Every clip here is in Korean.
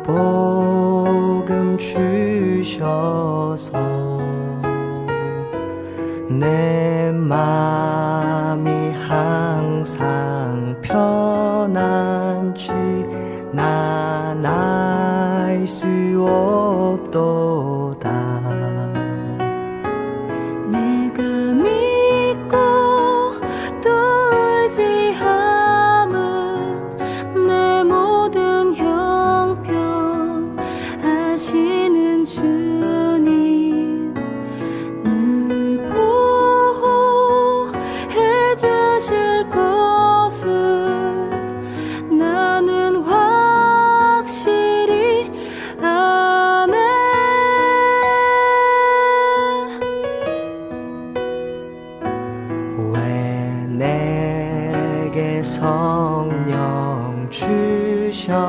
복음 주셔서 내 맘이 항상 편한지 난 알 수 없도다. 내가 믿고 또 의지함은 내 모든 형편 아시는 주님 늘 보호해 주실 것을 나는 확실히 아네. 왜 내게 성령 주셔서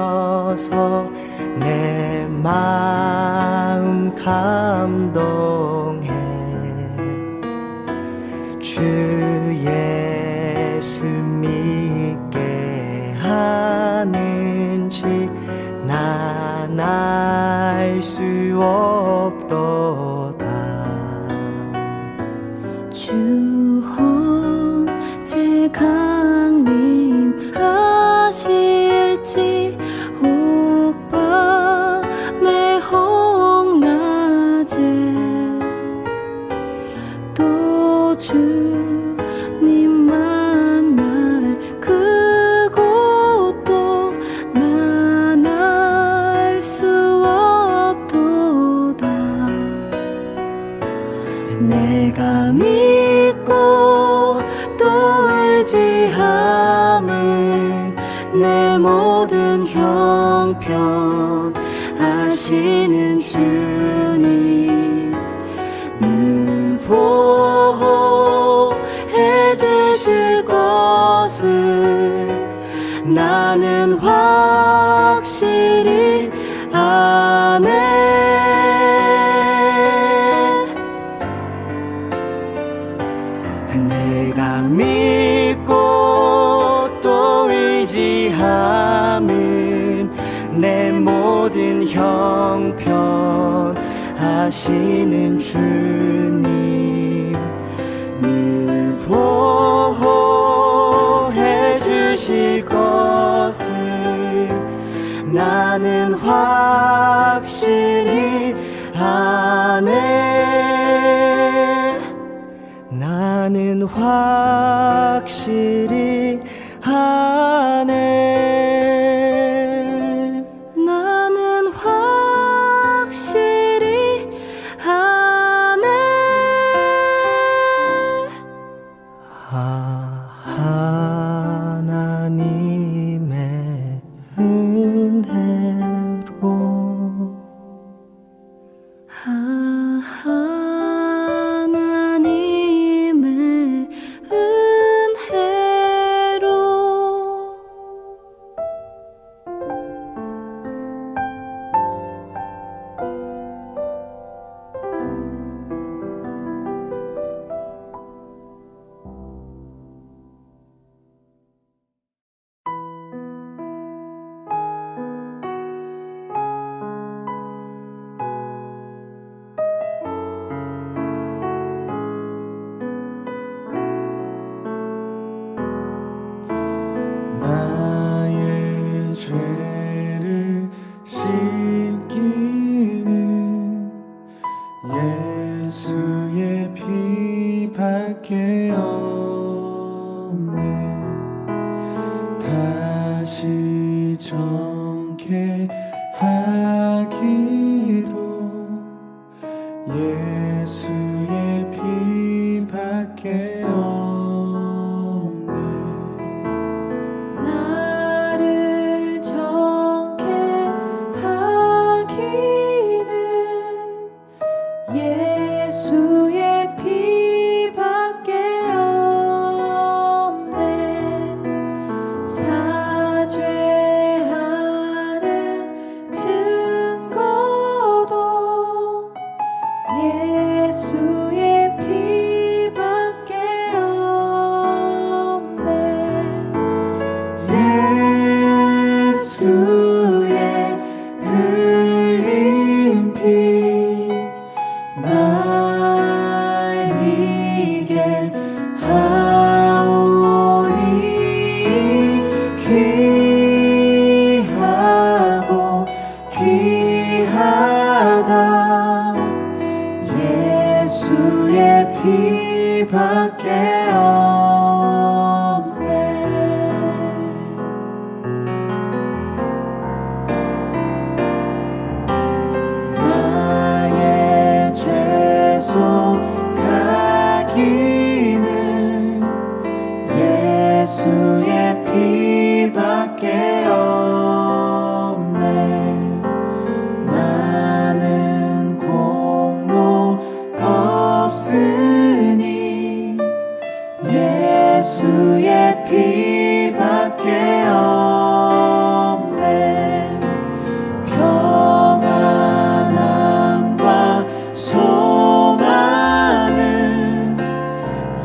내 마음 감동해 주 예수 믿게 하는지 난 알 수 없도다. 주 언제 강림하실지 혹 밤에 혹 낮에 또 주님 만날 그곳도 난 알 수 없도다. 내가 믿고 또 의지함은 내 모든 형편 아시는 주님 늘 보호해 주실 것을 나는 확실히 아네. 내가 믿고 또 의지함은 내 모든 형편 아시는 주님 늘 보호해 주실 것을 나는 확실히 아네. 나는 확실히 아네. 나는 확실히 아네. 하나님의 은혜로 하나님의 은혜로 귀하다 예수의 피밖에 없네. 나의 죄속 가기는 예수의 피밖에 없네. 나는 공로 없으니 예수의 피밖에 없네. 평안함과 소망은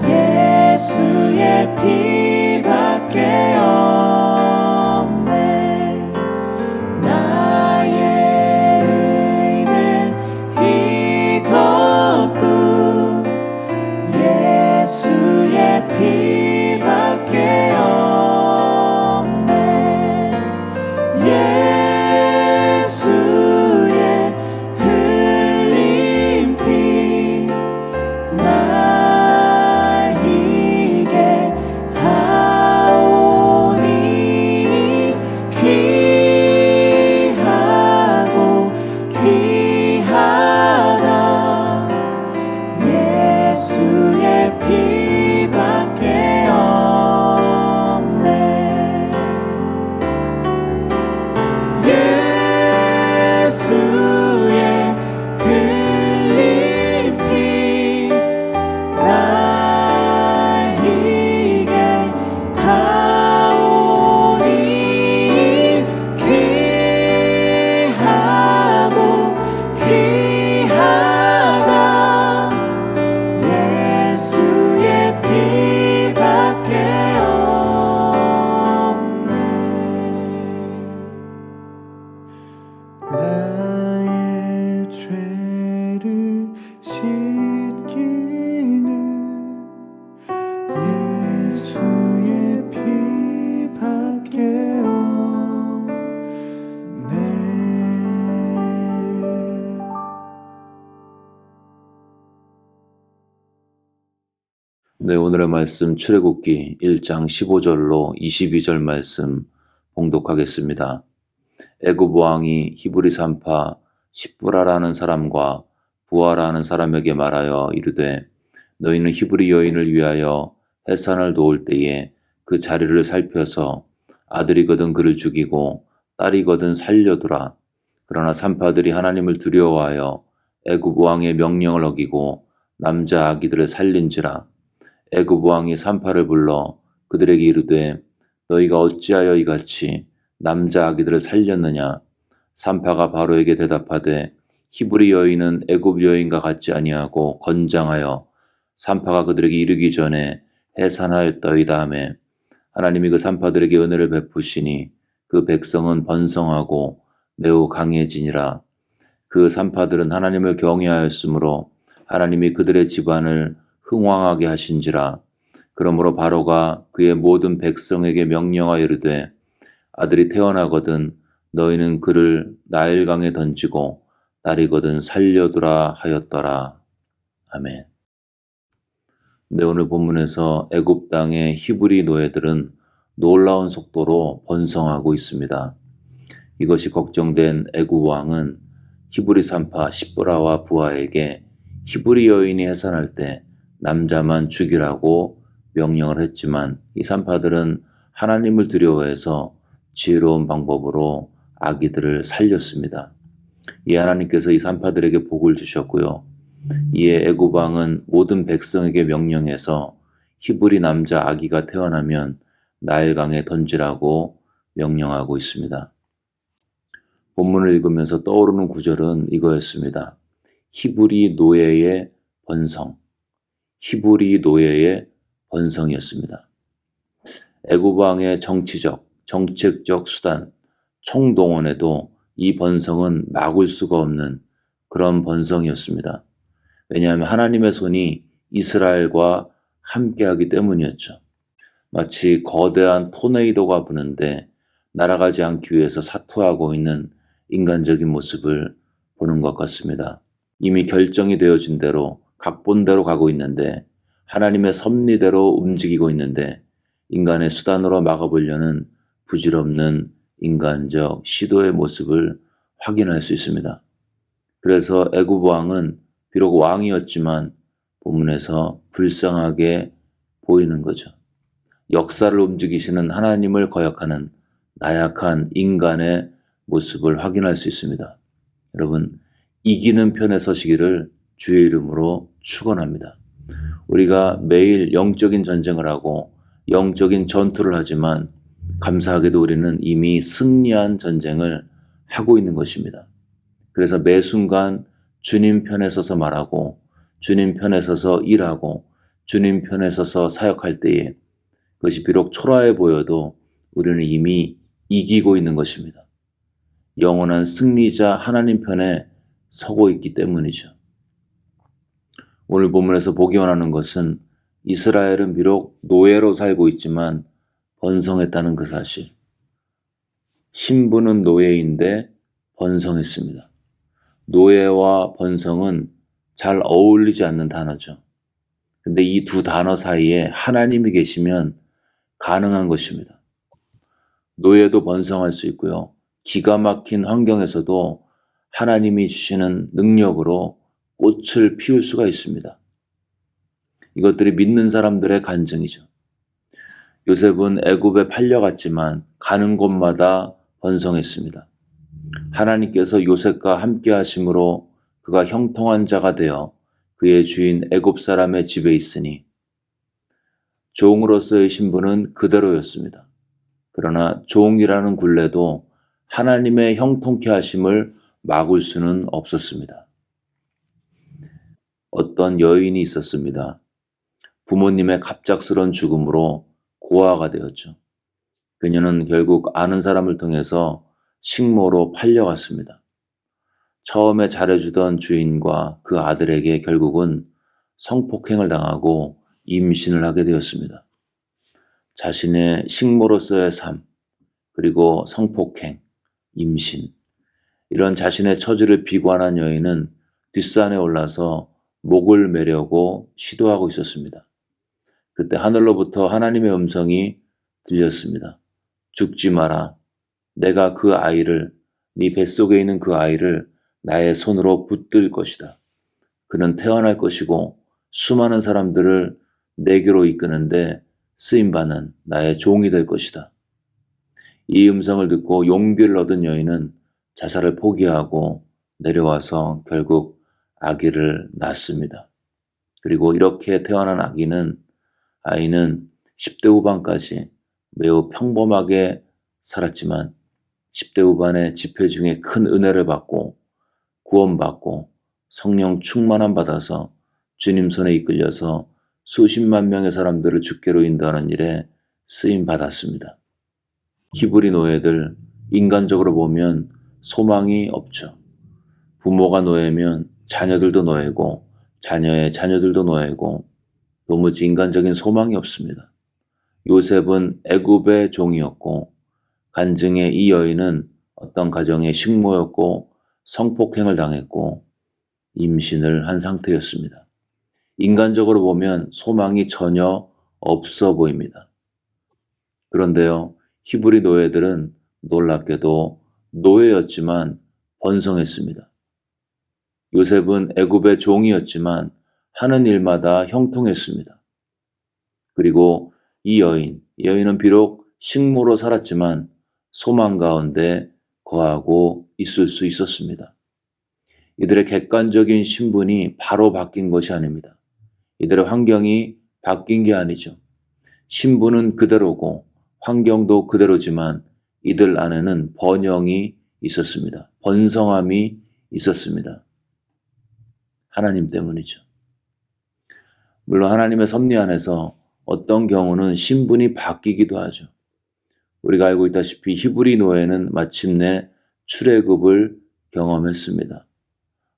예수의 피밖에 없네. 나의 의는 이것뿐 예수의 피밖에 없네. 예수의 흘린 피 날 희게 하오니 귀하고 귀하다 예수의 피밖에 없네. 예수의 흘린 피 날 희게 하오니 귀하고 귀하다 예수의 피밖에 없네. 나의 죄를 씻기는 예수의 피밖에 없네. 네, 오늘의 말씀 출애굽기 1장 15절로 22절 말씀 봉독하겠습니다. 애굽 왕이 히브리 산파 십브라라는 사람과 부하라는 사람에게 말하여 이르되 너희는 히브리 여인을 위하여 해산을 놓을 때에 그 자리를 살펴서 아들이거든 그를 죽이고 딸이거든 살려두라. 그러나 산파들이 하나님을 두려워하여 애굽 왕의 명령을 어기고 남자 아기들을 살린지라. 애굽 왕이 산파를 불러 그들에게 이르되 너희가 어찌하여 이같이 남자 아기들을 살렸느냐. 산파가 바로에게 대답하되 히브리 여인은 애굽 여인과 같지 아니하고 건장하여 산파가 그들에게 이르기 전에 해산하였더이다 하매 하나님이 그 산파들에게 은혜를 베푸시니 그 백성은 번성하고 매우 강해지니라. 그 산파들은 하나님을 경외하였으므로 하나님이 그들의 집안을 흥왕하게 하신지라. 그러므로 바로가 그의 모든 백성에게 명령하여 이르되 아들이 태어나거든 너희는 그를 나일강에 던지고 딸이거든 살려두라 하였더라. 아멘. 네, 오늘 본문에서 애굽 땅의 히브리 노예들은 놀라운 속도로 번성하고 있습니다. 이것이 걱정된 애굽 왕은 히브리 산파 십브라와 부하에게 히브리 여인이 해산할 때 남자만 죽이라고 명령을 했지만 이 산파들은 하나님을 두려워해서 지혜로운 방법으로 아기들을 살렸습니다. 이에 하나님께서 이 산파들에게 복을 주셨고요. 이에 애굽 왕은 모든 백성에게 명령해서 히브리 남자 아기가 태어나면 나일강에 던지라고 명령하고 있습니다. 본문을 읽으면서 떠오르는 구절은 이거였습니다. 히브리 노예의 번성. 히브리 노예의 번성이었습니다. 애굽 왕의 정치적, 정책적 수단, 총동원에도 이 번성은 막을 수가 없는 그런 번성이었습니다. 왜냐하면 하나님의 손이 이스라엘과 함께하기 때문이었죠. 마치 거대한 토네이도가 부는데 날아가지 않기 위해서 사투하고 있는 인간적인 모습을 보는 것 같습니다. 이미 결정이 되어진 대로 각본대로 가고 있는데 하나님의 섭리대로 움직이고 있는데 인간의 수단으로 막아보려는 부질없는 인간적 시도의 모습을 확인할 수 있습니다. 그래서 애굽 왕은 비록 왕이었지만 본문에서 불쌍하게 보이는 거죠. 역사를 움직이시는 하나님을 거역하는 나약한 인간의 모습을 확인할 수 있습니다. 여러분, 이기는 편에 서시기를 주의 이름으로 축원합니다. 우리가 매일 영적인 전쟁을 하고 영적인 전투를 하지만 감사하게도 우리는 이미 승리한 전쟁을 하고 있는 것입니다. 그래서 매 순간 주님 편에 서서 말하고 주님 편에 서서 일하고 주님 편에 서서 사역할 때에 그것이 비록 초라해 보여도 우리는 이미 이기고 있는 것입니다. 영원한 승리자 하나님 편에 서고 있기 때문이죠. 오늘 본문에서 보기 원하는 것은 이스라엘은 비록 노예로 살고 있지만 번성했다는 그 사실. 신부는 노예인데 번성했습니다. 노예와 번성은 잘 어울리지 않는 단어죠. 근데 이 두 단어 사이에 하나님이 계시면 가능한 것입니다. 노예도 번성할 수 있고요. 기가 막힌 환경에서도 하나님이 주시는 능력으로 꽃을 피울 수가 있습니다. 이것들이 믿는 사람들의 간증이죠. 요셉은 애굽에 팔려갔지만 가는 곳마다 번성했습니다. 하나님께서 요셉과 함께 하심으로 그가 형통한 자가 되어 그의 주인 애굽 사람의 집에 있으니 종으로서의 신분은 그대로였습니다. 그러나 종이라는 굴레도 하나님의 형통케 하심을 막을 수는 없었습니다. 어떤 여인이 있었습니다. 부모님의 갑작스런 죽음으로 고아가 되었죠. 그녀는 결국 아는 사람을 통해서 식모로 팔려갔습니다. 처음에 잘해주던 주인과 그 아들에게 결국은 성폭행을 당하고 임신을 하게 되었습니다. 자신의 식모로서의 삶, 그리고 성폭행, 임신, 이런 자신의 처지를 비관한 여인은 뒷산에 올라서 목을 매려고 시도하고 있었습니다. 그때 하늘로부터 하나님의 음성이 들렸습니다. 죽지 마라. 내가 그 아이를, 네 뱃속에 있는 그 아이를 나의 손으로 붙들 것이다. 그는 태어날 것이고 수많은 사람들을 내게로 이끄는데 쓰임받는 나의 종이 될 것이다. 이 음성을 듣고 용기를 얻은 여인은 자살을 포기하고 내려와서 결국 아기를 낳습니다. 그리고 이렇게 태어난 아이는 10대 후반까지 매우 평범하게 살았지만 10대 후반의 집회 중에 큰 은혜를 받고 구원받고 성령 충만함 받아서 주님 손에 이끌려서 수십만 명의 사람들을 주께로 인도하는 일에 쓰임 받았습니다. 히브리 노예들, 인간적으로 보면 소망이 없죠. 부모가 노예면 자녀들도 노예고 자녀의 자녀들도 노예고 도무지 인간적인 소망이 없습니다. 요셉은 애굽의 종이었고 간증의 이 여인은 어떤 가정의 식모였고 성폭행을 당했고 임신을 한 상태였습니다. 인간적으로 보면 소망이 전혀 없어 보입니다. 그런데요, 히브리 노예들은 놀랍게도 노예였지만 번성했습니다. 요셉은 애굽의 종이었지만 하는 일마다 형통했습니다. 그리고 이 여인은 비록 식모로 살았지만 소망 가운데 거하고 있을 수 있었습니다. 이들의 객관적인 신분이 바로 바뀐 것이 아닙니다. 이들의 환경이 바뀐 게 아니죠. 신분은 그대로고 환경도 그대로지만 이들 안에는 번영이 있었습니다. 번성함이 있었습니다. 하나님 때문이죠. 물론 하나님의 섭리 안에서 어떤 경우는 신분이 바뀌기도 하죠. 우리가 알고 있다시피 히브리 노예는 마침내 출애굽을 경험했습니다.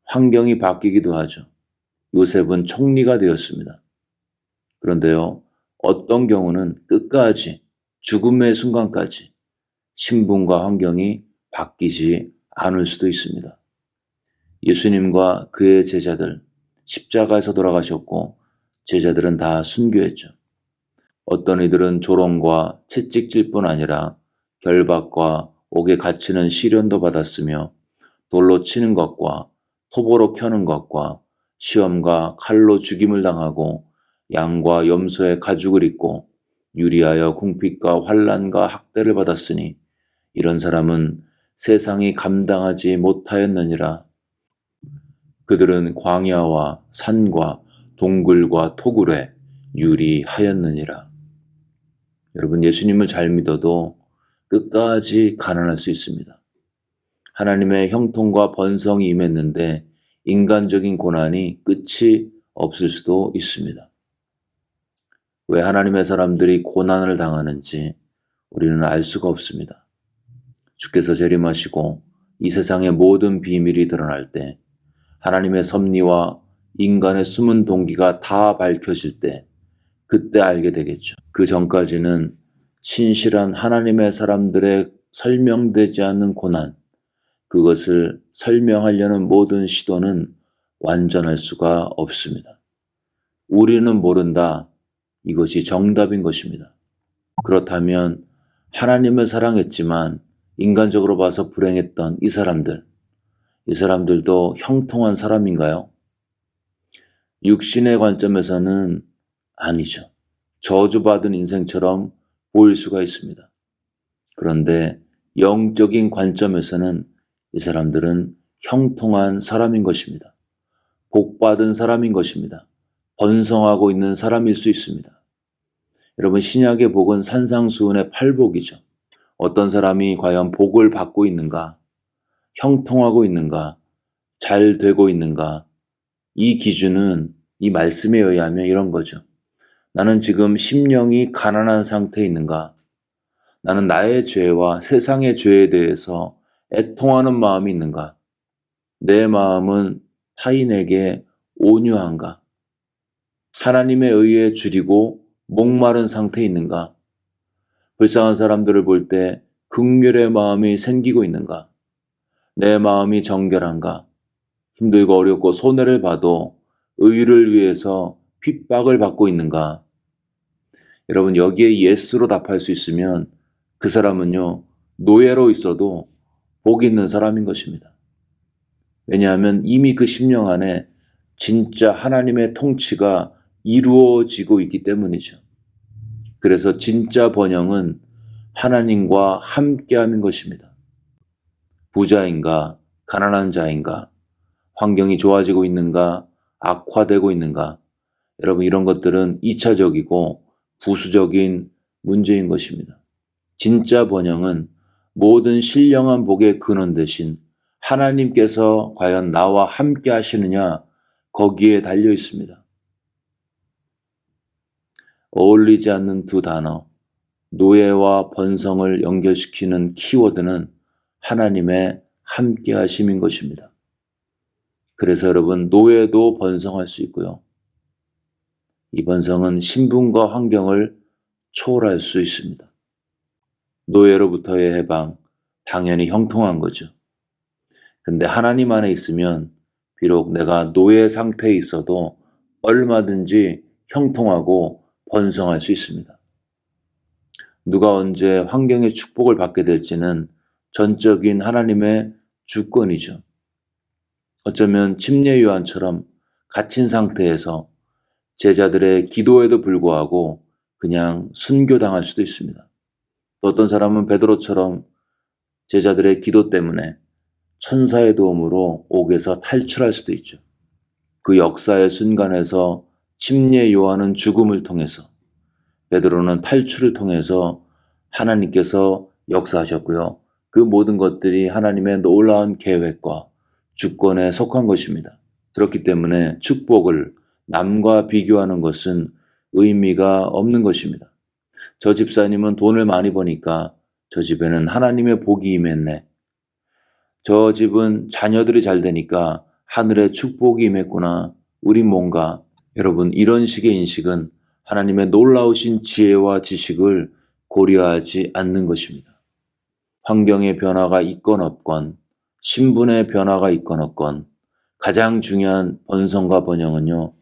환경이 바뀌기도 하죠. 요셉은 총리가 되었습니다. 그런데요, 어떤 경우는 끝까지 죽음의 순간까지 신분과 환경이 바뀌지 않을 수도 있습니다. 예수님과 그의 제자들, 십자가에서 돌아가셨고 제자들은 다 순교했죠. 어떤 이들은 조롱과 채찍질 뿐 아니라 결박과 옥에 갇히는 시련도 받았으며 돌로 치는 것과 톱으로 켜는 것과 시험과 칼로 죽임을 당하고 양과 염소의 가죽을 입고 유리하여 궁핍과 환난과 학대를 받았으니 이런 사람은 세상이 감당하지 못하였느니라. 그들은 광야와 산과 동굴과 토굴에 유리하였느니라. 여러분, 예수님을 잘 믿어도 끝까지 가난할 수 있습니다. 하나님의 형통과 번성이 임했는데 인간적인 고난이 끝이 없을 수도 있습니다. 왜 하나님의 사람들이 고난을 당하는지 우리는 알 수가 없습니다. 주께서 재림하시고 이 세상의 모든 비밀이 드러날 때, 하나님의 섭리와 인간의 숨은 동기가 다 밝혀질 때, 그때 알게 되겠죠. 그 전까지는 신실한 하나님의 사람들의 설명되지 않는 고난, 그것을 설명하려는 모든 시도는 완전할 수가 없습니다. 우리는 모른다. 이것이 정답인 것입니다. 그렇다면 하나님을 사랑했지만 인간적으로 봐서 불행했던 이 사람들도 형통한 사람인가요? 육신의 관점에서는 아니죠. 저주받은 인생처럼 보일 수가 있습니다. 그런데 영적인 관점에서는 이 사람들은 형통한 사람인 것입니다. 복받은 사람인 것입니다. 번성하고 있는 사람일 수 있습니다. 여러분, 신약의 복은 산상수훈의 팔복이죠. 어떤 사람이 과연 복을 받고 있는가, 형통하고 있는가, 잘 되고 있는가, 이 기준은 이 말씀에 의하면 이런 거죠. 나는 지금 심령이 가난한 상태에 있는가, 나는 나의 죄와 세상의 죄에 대해서 애통하는 마음이 있는가, 내 마음은 타인에게 온유한가, 하나님의 의에 줄이고 목마른 상태에 있는가, 불쌍한 사람들을 볼 때 긍휼의 마음이 생기고 있는가, 내 마음이 정결한가, 힘들고 어렵고 손해를 봐도 의를 위해서 핍박을 받고 있는가. 여러분, 여기에 예스로 답할 수 있으면 그 사람은요, 노예로 있어도 복 있는 사람인 것입니다. 왜냐하면 이미 그 심령 안에 진짜 하나님의 통치가 이루어지고 있기 때문이죠. 그래서 진짜 번영은 하나님과 함께함인 것입니다. 부자인가, 가난한 자인가, 환경이 좋아지고 있는가, 악화되고 있는가, 여러분, 이런 것들은 2차적이고 부수적인 문제인 것입니다. 진짜 번영은 모든 신령한 복의 근원 되신 하나님께서 과연 나와 함께 하시느냐, 거기에 달려 있습니다. 어울리지 않는 두 단어, 노예와 번성을 연결시키는 키워드는 하나님의 함께 하심인 것입니다. 그래서 여러분, 노예도 번성할 수 있고요. 이 번성은 신분과 환경을 초월할 수 있습니다. 노예로부터의 해방, 당연히 형통한 거죠. 근데 하나님 안에 있으면 비록 내가 노예 상태에 있어도 얼마든지 형통하고 번성할 수 있습니다. 누가 언제 환경의 축복을 받게 될지는 전적인 하나님의 주권이죠. 어쩌면 침례 요한처럼 갇힌 상태에서 제자들의 기도에도 불구하고 그냥 순교당할 수도 있습니다. 또 어떤 사람은 베드로처럼 제자들의 기도 때문에 천사의 도움으로 옥에서 탈출할 수도 있죠. 그 역사의 순간에서 침례 요한은 죽음을 통해서, 베드로는 탈출을 통해서 하나님께서 역사하셨고요. 그 모든 것들이 하나님의 놀라운 계획과 주권에 속한 것입니다. 그렇기 때문에 축복을 남과 비교하는 것은 의미가 없는 것입니다. 저 집사님은 돈을 많이 버니까 저 집에는 하나님의 복이 임했네. 저 집은 자녀들이 잘 되니까 하늘의 축복이 임했구나. 우린 뭔가. 여러분, 이런 식의 인식은 하나님의 놀라우신 지혜와 지식을 고려하지 않는 것입니다. 환경의 변화가 있건 없건, 신분의 변화가 있건 없건 가장 중요한 번성과 번영은요,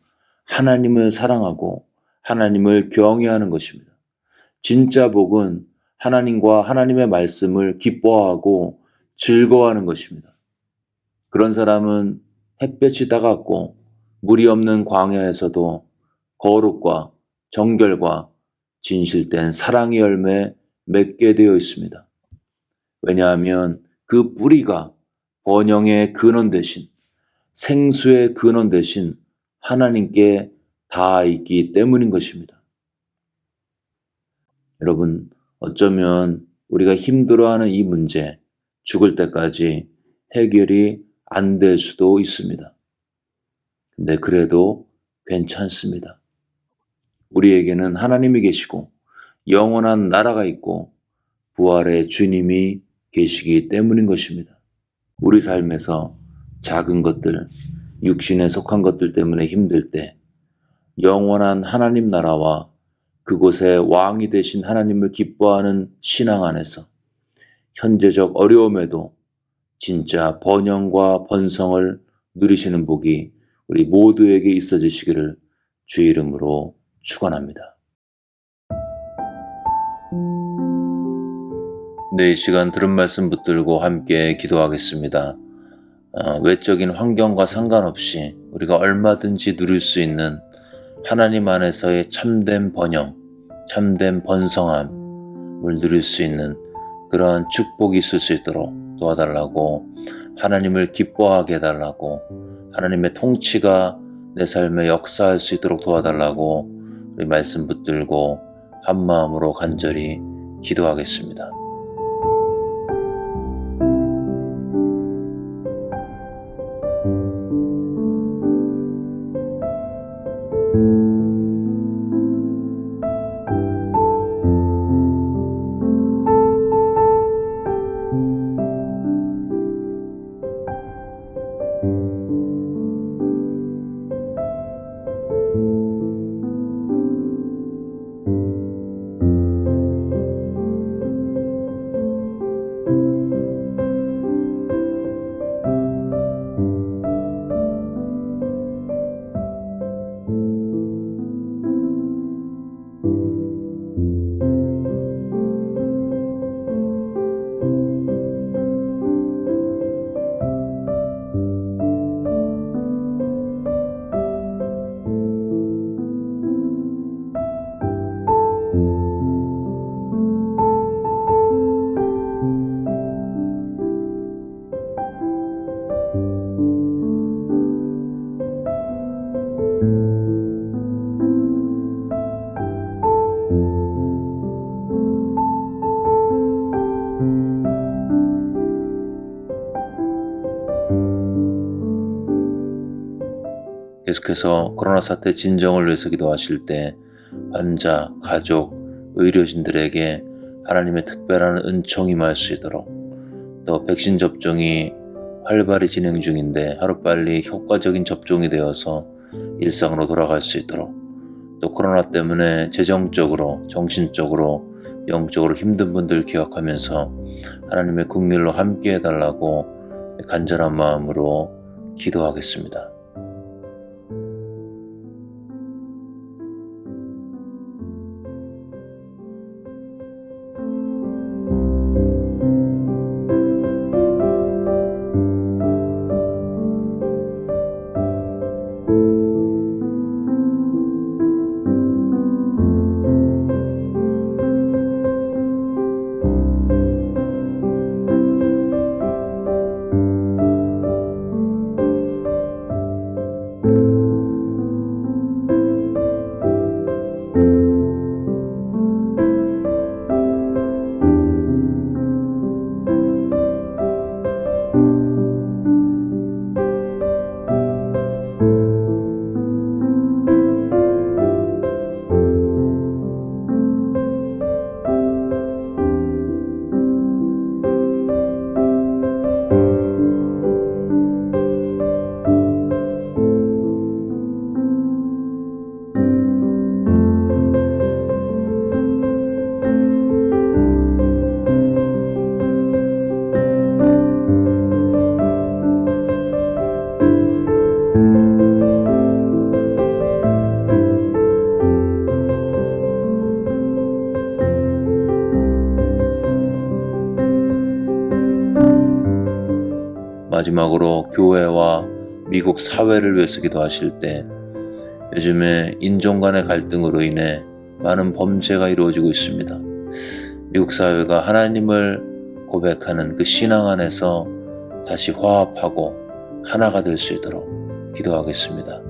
하나님을 사랑하고 하나님을 경외하는 것입니다. 진짜 복은 하나님과 하나님의 말씀을 기뻐하고 즐거워하는 것입니다. 그런 사람은 햇볕이 따갑고 물이 없는 광야에서도 거룩과 정결과 진실된 사랑의 열매 맺게 되어 있습니다. 왜냐하면 그 뿌리가 번영의 근원 대신, 생수의 근원 대신 하나님께 닿아 있기 때문인 것입니다. 여러분, 어쩌면 우리가 힘들어하는 이 문제, 죽을 때까지 해결이 안 될 수도 있습니다. 근데 그래도 괜찮습니다. 우리에게는 하나님이 계시고 영원한 나라가 있고 부활의 주님이 계시기 때문인 것입니다. 우리 삶에서 작은 것들, 육신에 속한 것들 때문에 힘들 때 영원한 하나님 나라와 그곳에 왕이 되신 하나님을 기뻐하는 신앙 안에서 현재적 어려움에도 진짜 번영과 번성을 누리시는 복이 우리 모두에게 있어지시기를 주의 이름으로 축원합니다. 네, 이 시간 들은 말씀 붙들고 함께 기도하겠습니다. 외적인 환경과 상관없이 우리가 얼마든지 누릴 수 있는 하나님 안에서의 참된 번영, 참된 번성함을 누릴 수 있는 그러한 축복이 있을 수 있도록 도와달라고, 하나님을 기뻐하게 해달라고, 하나님의 통치가 내 삶에 역사할 수 있도록 도와달라고 우리 말씀 붙들고 한 마음으로 간절히 기도하겠습니다. 계속해서 코로나 사태 진정을 위해서 기도하실 때 환자, 가족, 의료진들에게 하나님의 특별한 은총이 임할 수 있도록, 또 백신 접종이 활발히 진행 중인데 하루빨리 효과적인 접종이 되어서 일상으로 돌아갈 수 있도록, 또 코로나 때문에 재정적으로, 정신적으로, 영적으로 힘든 분들 기억하면서 하나님의 긍휼로 함께 해달라고 간절한 마음으로 기도하겠습니다. 마지막으로 교회와 미국 사회를 위해서 기도하실 때 요즘에 인종 간의 갈등으로 인해 많은 범죄가 이루어지고 있습니다. 미국 사회가 하나님을 고백하는 그 신앙 안에서 다시 화합하고 하나가 될 수 있도록 기도하겠습니다.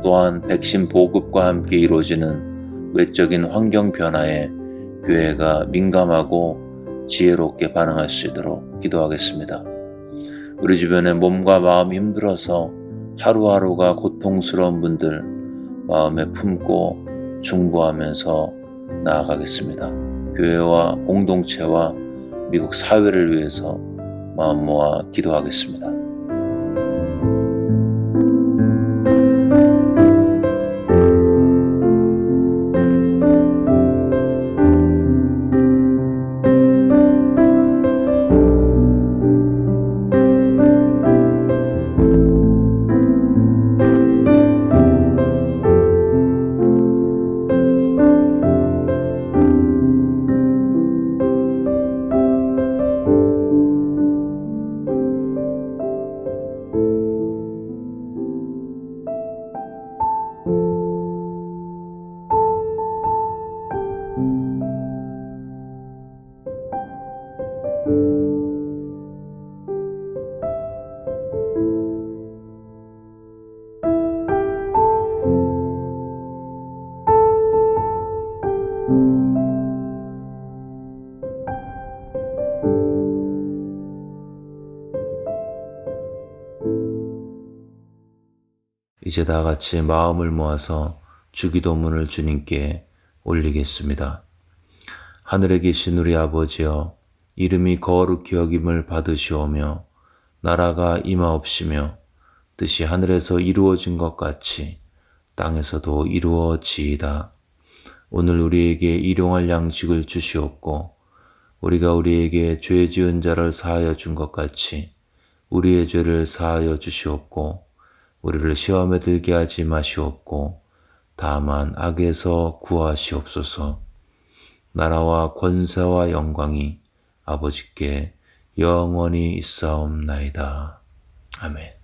또한 백신 보급과 함께 이루어지는 외적인 환경 변화에 교회가 민감하고 지혜롭게 반응할 수 있도록 기도하겠습니다. 우리 주변에 몸과 마음이 힘들어서 하루하루가 고통스러운 분들 마음에 품고 중보하면서 나아가겠습니다. 교회와 공동체와 미국 사회를 위해서 마음 모아 기도하겠습니다. 이제 다 같이 마음을 모아서 주기도문을 주님께 올리겠습니다. 하늘에 계신 우리 아버지여, 이름이 거룩히 여김을 받으시오며 나라가 임하옵시며 뜻이 하늘에서 이루어진 것 같이 땅에서도 이루어지이다. 오늘 우리에게 일용할 양식을 주시옵고 우리가 우리에게 죄 지은 자를 사하여 준 것 같이 우리의 죄를 사하여 주시옵고 우리를 시험에 들게 하지 마시옵고 다만 악에서 구하시옵소서. 나라와 권세와 영광이 아버지께 영원히 있사옵나이다. 아멘.